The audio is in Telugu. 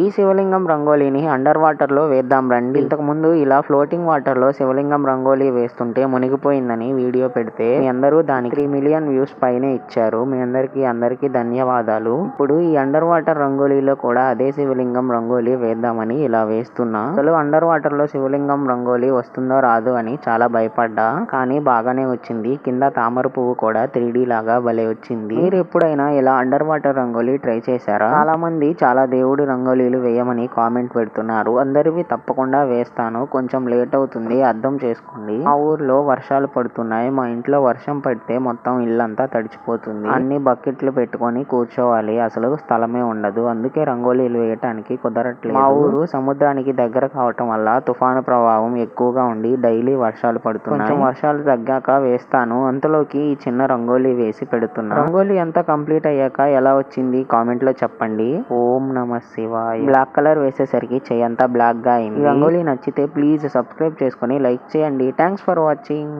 ఈ శివలింగం రంగోలీని అండర్ వాటర్లో వేద్దాం రండి. ఇంతకు ముందు ఇలా ఫ్లోటింగ్ వాటర్లో శివలింగం రంగోలీ వేస్తుంటే మునిగిపోయిందని వీడియో పెడితే మీ అందరూ దానికి 3 మిలియన్ వ్యూస్ పైనే ఇచ్చారు. మీ అందరికీ ధన్యవాదాలు. ఇప్పుడు ఈ అండర్ వాటర్ రంగోలీలో కూడా అదే శివలింగం రంగోలీ వేద్దామని ఇలా వేస్తున్నా. అసలు అండర్ వాటర్ లో శివలింగం రంగోలీ వస్తుందో రాదు అని చాలా భయపడ్డా, కానీ బాగానే వచ్చింది. కింద తామర పువ్వు కూడా 3D లాగా భలే వచ్చింది. మీరు ఎప్పుడైనా ఇలా అండర్ వాటర్ రంగోలీ ట్రై చేశారా? చాలా మంది చాలా దేవుడి రంగోలీలు వేయమని కామెంట్ పెడుతున్నారు. అందరివి తప్పకుండా వేస్తాను, కొంచెం లేట్ అవుతుంది, అర్థం చేసుకోండి. మా ఊర్లో వర్షాలు పడుతున్నాయి. మా ఇంట్లో వర్షం పడితే మొత్తం ఇల్లంతా తడిచిపోతుంది. అన్ని బకెట్లు పెట్టుకొని కూర్చోవాలి, అసలు స్థలమే ఉండదు. అందుకే రంగోలీలు వేయటానికి కుదరట్లేదు. మా ఊరు సముద్రానికి దగ్గర కావటం వల్ల తుఫాను ప్రభావం ఎక్కువగా ఉండి డైలీ వర్షాలు పడుతున్నాయి. కొంచెం వర్షాలు తగ్గాక వేస్తాను. అంతలోకి ఈ చిన్న రంగోలీ వేసి పెడుతున్నా. రంగోలీ అంతా కంప్లీట్ అయ్యాక ఎలా వచ్చింది కామెంట్ లో చెప్పండి. ఓం నమ శివాయ. బ్లాక్ కలర్ వేసేసరికి చెయ్యి అంతా బ్లాక్ గా అయింది. ఈ రంగోలీ నచ్చితే ప్లీజ్ సబ్స్క్రైబ్ చేసుకొని లైక్ చేయండి. Thanks for watching.